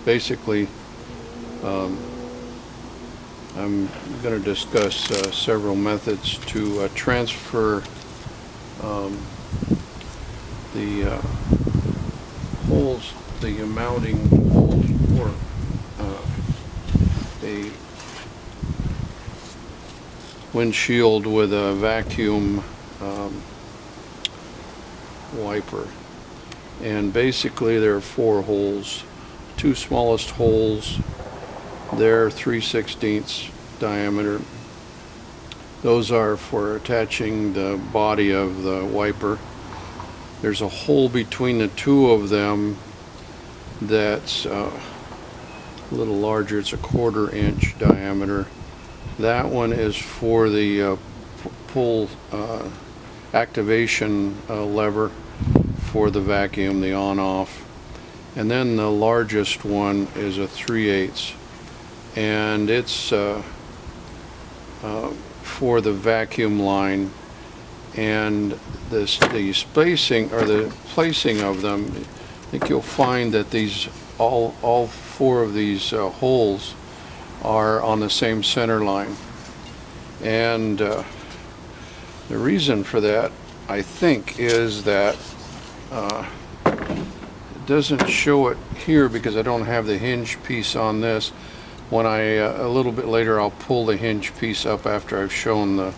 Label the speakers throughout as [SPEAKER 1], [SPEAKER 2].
[SPEAKER 1] basically I'm going to discuss several methods to transfer the holes, the mounting holes for a windshield with a vacuum wiper. And basically there are 4 holes. Two smallest holes, they're 3/16 diameter. Those are for attaching the body of the wiper. There's a hole between the 2 of them that's a little larger. It's a 1/4 inch diameter. That one is for the pull activation lever for the vacuum, the on-off. And then the largest one is a 3/8, and it's for the vacuum line. And the spacing or the placing of them, I think you'll find that these all 4 of these holes are on the same center line. And the reason for that, I think, is that it doesn't show it here because I don't have the hinge piece on this. When a little bit later, I'll pull the hinge piece up after I've shown the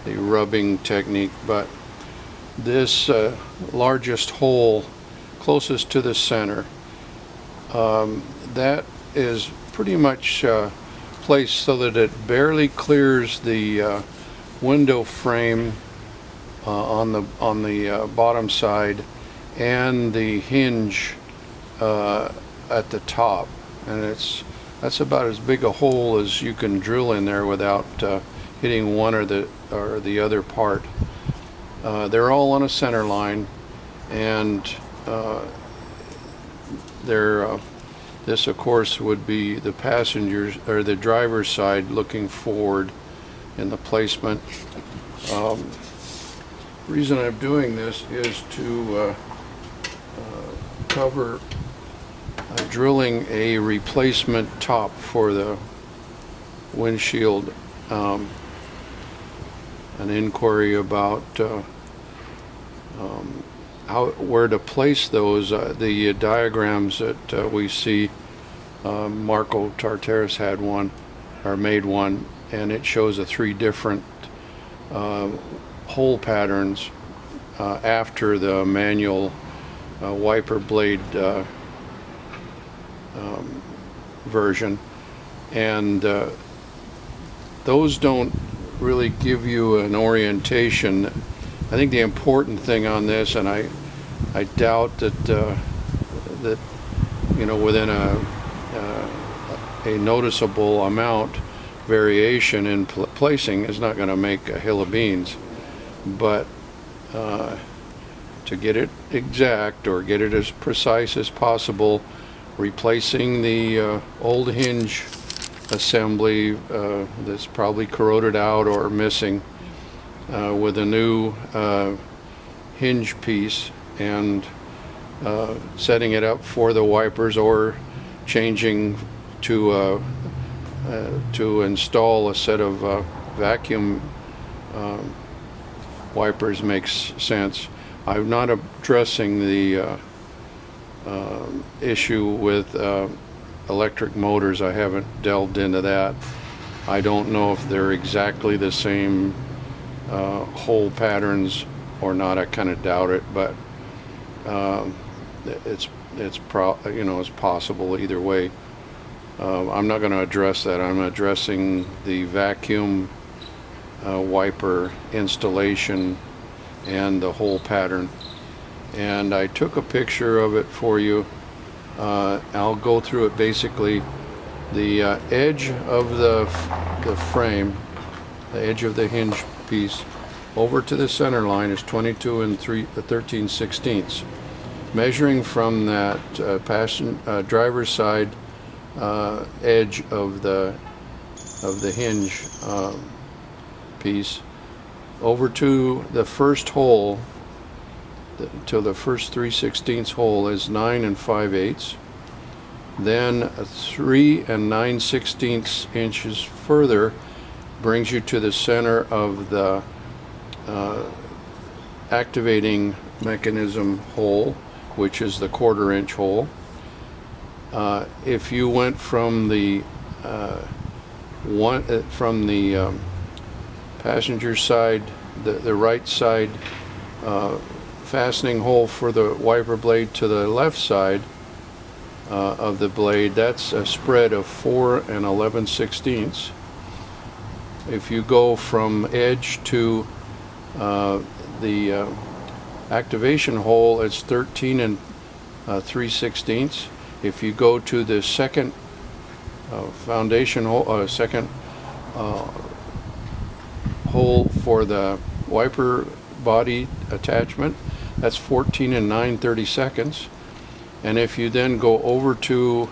[SPEAKER 1] rubbing technique. But this largest hole closest to the center, that is pretty much placed so that it barely clears the window frame on the bottom side and the hinge at the top. And that's about as big a hole as you can drill in there without hitting one or the other part. They're all on a center line, and this of course would be the passengers or the driver's side looking forward in the placement. The reason I'm doing this is to cover drilling a replacement top for the windshield. An inquiry about where to place those. The diagrams that we see, Marco Tartaris had one, or made one, and it shows 3 different hole patterns after the manual wiper blade version, and those don't really give you an orientation. I think the important thing on this, and I doubt that that within a noticeable amount variation in placing is not going to make a hill of beans, but to get it exact or get it as precise as possible, replacing the old hinge assembly that's probably corroded out or missing with a new hinge piece, and setting it up for the wipers, or changing to install a set of vacuum wipers makes sense. I'm not addressing the issue with electric motors. I haven't delved into that. I don't know if they're exactly the same hole patterns or not. I kind of doubt it, but it's possible either way. I'm not going to address that. I'm addressing the vacuum wiper installation and the hole pattern. And I took a picture of it for you. I'll go through it. Basically, the edge of the frame, the edge of the hinge piece, over to the center line is 22 13/16. Measuring from that driver's side edge of the hinge piece over to the first hole, to the first 3/16 hole, is 9 5/8, Then 3 9/16 inches further brings you to the center of the activating mechanism hole, which is the 1/4 inch hole. If you went from the passenger side, the right side fastening hole for the wiper blade to the left side of the blade, that's a spread of 4 11/16. If you go from edge to the activation hole, it's 13 3/16. If you go to the second foundation hole, second hole for the wiper body attachment, that's 14 9/32. And if you then go over to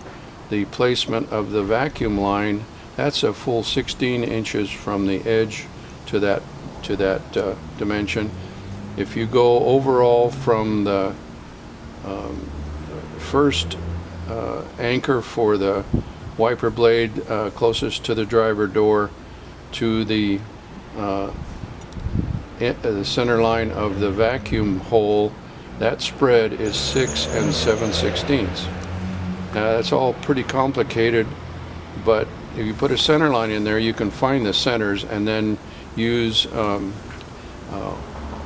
[SPEAKER 1] the placement of the vacuum line, that's a full 16 inches from the edge to that dimension. If you go overall from the first anchor for the wiper blade closest to the driver door to the center line of the vacuum hole, that spread is 6 7/16. Now that's all pretty complicated, but if you put a center line in there, you can find the centers and then use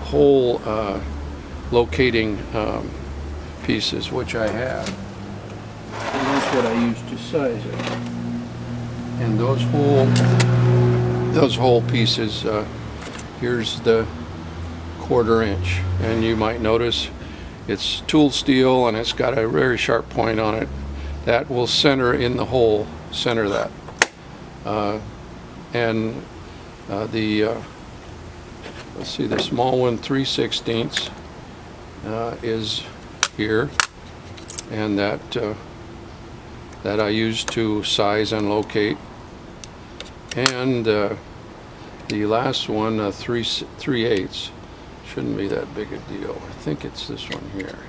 [SPEAKER 1] hole locating pieces, which I have, and that's what I use to size it. And those hole pieces, here's the 1/4 inch, and you might notice it's tool steel and it's got a very sharp point on it that will center in the hole, center that. Let's see, the small one, 3/16, is here, and that I use to size and locate. And the last one, 3/8, shouldn't be that big a deal. I think it's this one here.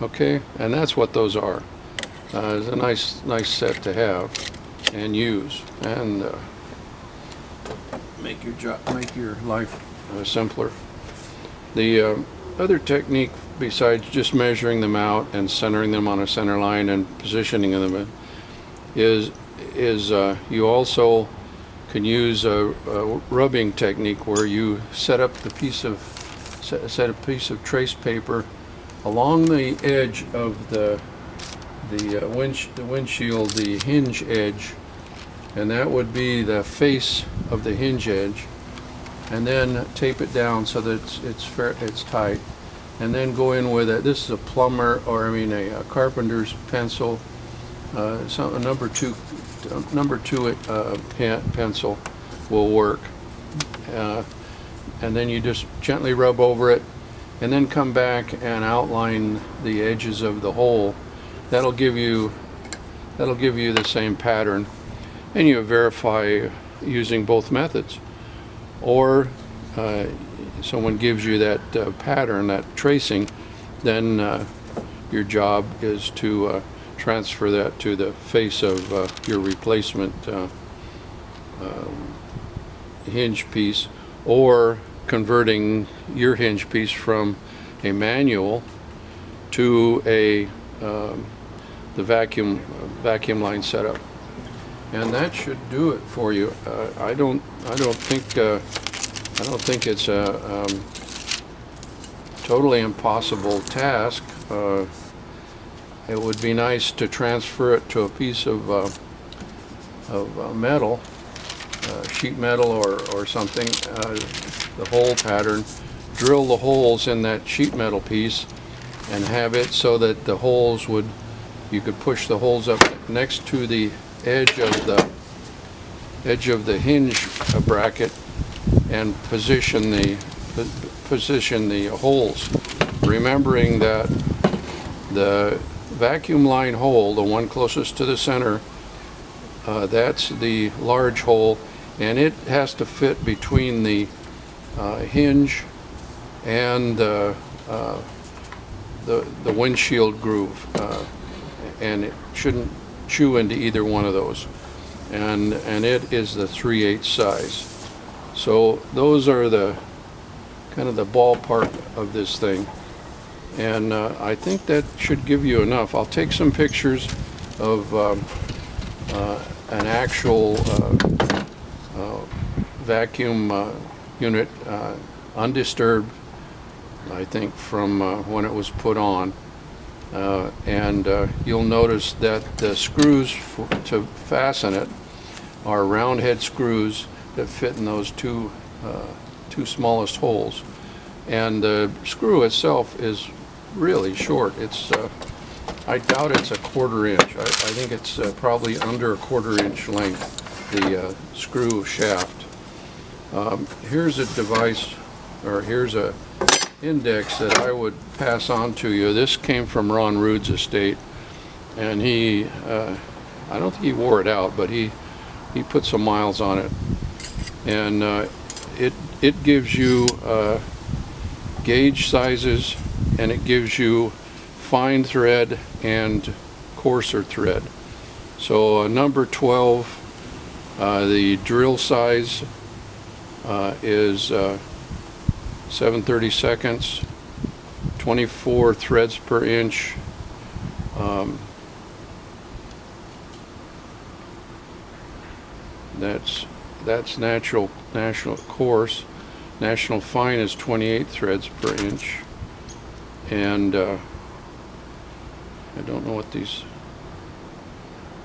[SPEAKER 1] Okay, and that's what those are. It's a nice set to have and use, and make your life simpler. The other technique, besides just measuring them out and centering them on a center line and positioning them, is you also can use a rubbing technique where you set a piece of trace paper along the edge of the windshield, the hinge edge, and that would be the face of the hinge edge, and then tape it down so that it's tight, and then go in with it. This is a plumber, or I mean a carpenter's pencil, a number two pencil will work, and then you just gently rub over it, and then come back and outline the edges of the hole. That'll give you the same pattern, and you verify using both methods. Or someone gives you that pattern, that tracing, then your job is to transfer that to the face of your replacement hinge piece, or converting your hinge piece from a manual to the vacuum line setup, and that should do it for you. I don't think it's a totally impossible task. It would be nice to transfer it to a piece of metal, sheet metal or something, the hole pattern, drill the holes in that sheet metal piece and have it so that the holes you could push the holes up next to the edge of the hinge bracket and position the holes, remembering that the vacuum line hole, the one closest to the center, that's the large hole, and it has to fit between the hinge and the windshield groove, and it shouldn't chew into either one of those. And it is the 3/8 size. So those are the kind of the ballpark of this thing, and I think that should give you enough. I'll take some pictures of an actual vacuum unit, undisturbed, I think, from when it was put on, and you'll notice that the screws to fasten it are round head screws that fit in those two smallest holes, and the screw itself is really short. It's I doubt it's a 1/4 inch. I think it's probably under a 1/4 inch length, the screw shaft. Here's a device, or here's a index that I would pass on to you. This came from Ron Rood's estate, and he I don't think he wore it out, but he put some miles on it, and it gives you gauge sizes, and it gives you fine thread and coarser thread. So number 12, the drill size is 7/32, 24 threads per inch. That's national coarse. National fine is 28 threads per inch, and I don't know what these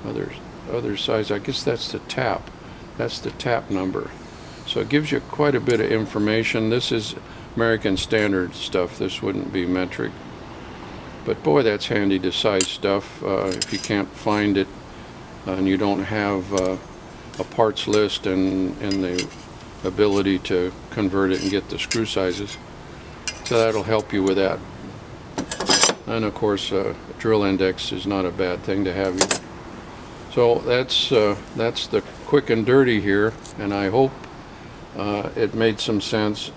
[SPEAKER 1] other size. I guess that's the tap. That's the tap number. So it gives you quite a bit of information. This is American Standard stuff. This wouldn't be metric. But boy, that's handy to size stuff. If you can't find it and you don't have a parts list and the ability to convert it and get the screw sizes. So that'll help you with that. And of course, a drill index is not a bad thing to have either. So that's the quick and dirty here, and I hope it made some sense.